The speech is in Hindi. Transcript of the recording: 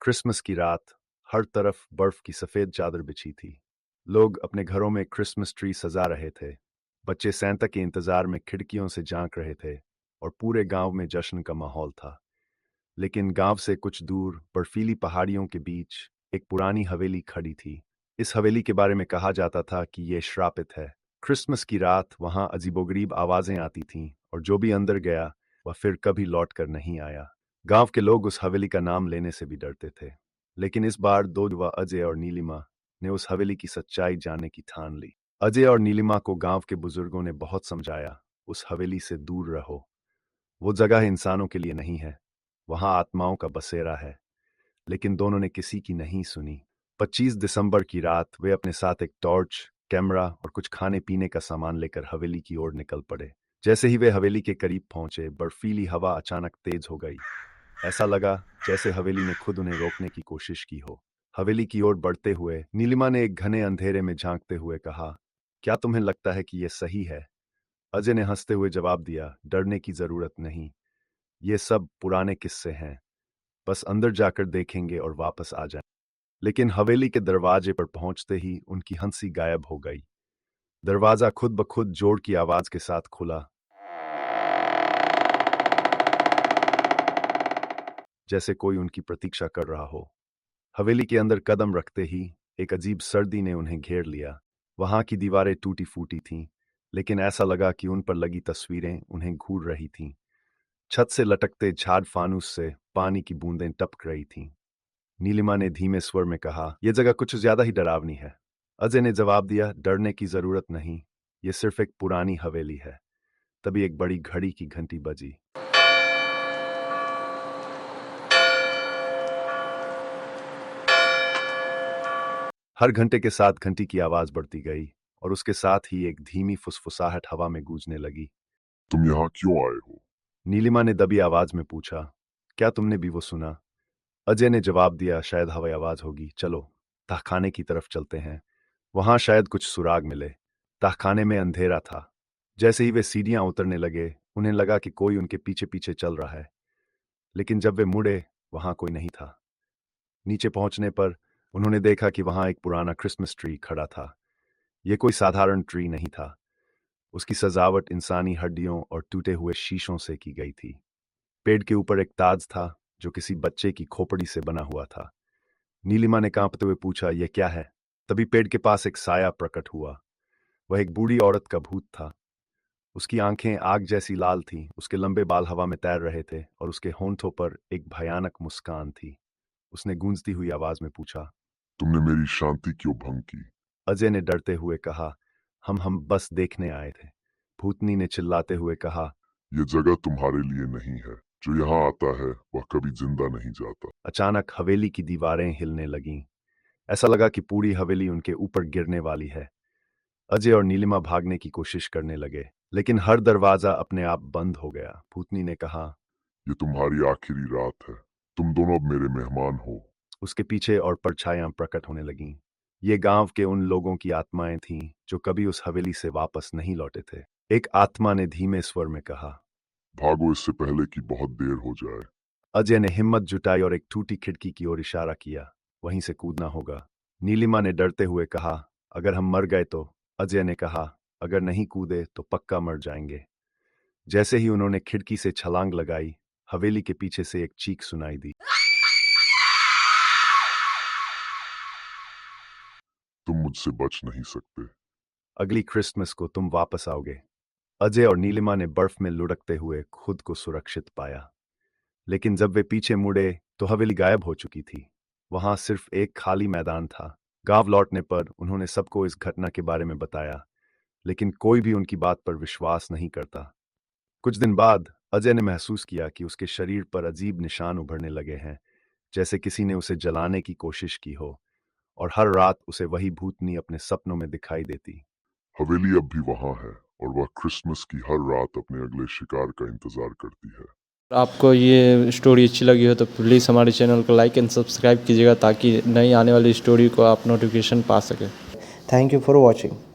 क्रिसमस की रात, हर तरफ बर्फ की सफेद चादर बिछी थी। लोग अपने घरों में क्रिसमस ट्री सजा रहे थे। बच्चे सैंटा के इंतजार में खिड़कियों से झांक रहे थे और पूरे गांव में जश्न का माहौल था। लेकिन गांव से कुछ दूर बर्फीली पहाड़ियों के बीच एक पुरानी हवेली खड़ी थी। इस हवेली के बारे में कहा जाता था कि ये श्रापित है। क्रिसमस की रात वहां अजीबोगरीब आवाजें आती थीं और जो भी अंदर गया वह फिर कभी लौट कर नहीं आया। गांव के लोग उस हवेली का नाम लेने से भी डरते थे। लेकिन इस बार दो युवा अजय और नीलिमा ने उस हवेली की सच्चाई जानने की ठान ली। अजय और नीलिमा को गांव के बुजुर्गों ने बहुत समझाया, उस हवेली से दूर रहो, वो जगह इंसानों के लिए नहीं है, वहां आत्माओं का बसेरा है। लेकिन दोनों ने किसी की नहीं सुनी। 25 दिसंबर की रात वे अपने साथ एक टॉर्च, कैमरा और कुछ खाने पीने का सामान लेकर हवेली की ओर निकल पड़े। जैसे ही वे हवेली के करीब पहुंचे, बर्फीली हवा अचानक तेज हो गई। ऐसा लगा जैसे हवेली ने खुद उन्हें रोकने की कोशिश की हो। हवेली की ओर बढ़ते हुए नीलिमा ने एक घने अंधेरे में झांकते हुए कहा, क्या तुम्हें लगता है कि यह सही है? अजय ने हंसते हुए जवाब दिया, डरने की जरूरत नहीं, ये सब पुराने किस्से हैं, बस अंदर जाकर देखेंगे और वापस आ जाएं। लेकिन हवेली के दरवाजे पर पहुंचते ही उनकी हंसी गायब हो गई। दरवाजा खुद ब खुद जोर की आवाज के साथ खुला, जैसे कोई उनकी प्रतीक्षा कर रहा हो। हवेली के अंदर कदम रखते ही एक अजीब सर्दी ने उन्हें घेर लिया। वहां की दीवारें टूटी फूटी थीं, लेकिन ऐसा लगा कि उन पर लगी तस्वीरें उन्हें घूर रही थीं। छत से लटकते झाड़ फानूस से पानी की बूंदें टपक रही थीं। नीलिमा ने धीमे स्वर में कहा, यह जगह कुछ ज्यादा ही डरावनी है। अजय ने जवाब दिया, डरने की जरूरत नहीं, यह सिर्फ एक पुरानी हवेली है। तभी एक बड़ी घड़ी की घंटी बजी। हर घंटे के साथ घंटी की आवाज बढ़ती गई और उसके साथ ही एक धीमी फुसफुसाहट हवा में गूंजने लगी। तुम यहाँ क्यों आए हो? नीलिमा ने दबी आवाज में पूछा, क्या तुमने भी वो सुना? अजय ने जवाब दिया, शायद हवाई आवाज होगी, चलो तहखाने की तरफ चलते हैं, वहां शायद कुछ सुराग मिले। तहखाने में अंधेरा था। जैसे ही वे सीढ़ियां उतरने लगे, उन्हें लगा कि कोई उनके पीछे पीछे चल रहा है। लेकिन जब वे मुड़े, वहां कोई नहीं था। नीचे पहुंचने पर उन्होंने देखा कि वहां एक पुराना क्रिसमस ट्री खड़ा था। यह कोई साधारण ट्री नहीं था। उसकी सजावट इंसानी हड्डियों और टूटे हुए शीशों से की गई थी। पेड़ के ऊपर एक ताज था जो किसी बच्चे की खोपड़ी से बना हुआ था। नीलिमा ने कांपते हुए पूछा, यह क्या है? तभी पेड़ के पास एक साया प्रकट हुआ। वह एक बूढ़ी औरत का भूत था। उसकी आंखें आग जैसी लाल थीं, उसके लंबे बाल हवा में तैर रहे थे और उसके होंठों पर एक भयानक मुस्कान थी। उसने गूंजती हुई आवाज में पूछा, तुमने मेरी शांति क्यों भंग की? अजय ने डरते हुए कहा, हम बस देखने आए थे। भूतनी ने चिल्लाते हुए कहा, ये जगह तुम्हारे लिए नहीं है। जो यहाँ आता है वह कभी जिंदा नहीं जाता। अचानक हवेली की दीवारें हिलने लगीं। ऐसा लगा कि पूरी हवेली उनके ऊपर गिरने वाली है। अजय और नीलिमा भागने की कोशिश करने लगे, लेकिन हर दरवाजा अपने आप बंद हो गया। भूतनी ने कहा, ये तुम्हारी आखिरी रात है। तुम दोनों अब मेरे मेहमान हो। उसके पीछे और परछायां प्रकट होने लगीं। ये गांव के उन लोगों की आत्माएं थीं जो कभी उस हवेली से वापस नहीं लौटे थे। एक आत्मा ने धीमे स्वर में कहा, भागो इससे पहले कि बहुत देर हो जाए। अजय ने हिम्मत जुटाई और एक टूटी खिड़की की ओर इशारा किया, वहीं से कूदना होगा। नीलिमा ने डरते हुए कहा, अगर हम मर गए तो? अजय ने कहा, अगर नहीं कूदे तो पक्का मर जाएंगे। जैसे ही उन्होंने खिड़की से छलांग लगाई, हवेली के पीछे से एक चीख सुनाई दी, तुम मुझसे बच नहीं सकते। अगली क्रिसमस को तुम वापस आओगे। अजय और नीलिमा ने बर्फ में लुढ़कते हुए खुद को सुरक्षित पाया। लेकिन जब वे पीछे मुड़े तो हवेली गायब हो चुकी थी। वहां सिर्फ एक खाली मैदान था। गांव लौटने पर उन्होंने सबको इस घटना के बारे में बताया, लेकिन कोई भी उनकी बात पर विश्वास नहीं करता। कुछ दिन बाद अजय ने महसूस किया कि उसके शरीर पर अजीब निशान उभरने लगे हैं, जैसे किसी ने उसे जलाने की कोशिश की हो, और हर रात उसे वही भूतनी अपने सपनों में दिखाई देती। हवेली अब भी वहाँ है और वह क्रिसमस की हर रात अपने अगले शिकार का इंतजार करती है। आपको ये स्टोरी अच्छी लगी हो तो प्लीज़ हमारे चैनल को लाइक एंड सब्सक्राइब कीजिएगा ताकि नई आने वाली स्टोरी को आप नोटिफिकेशन पा सकें। Thank you for watching.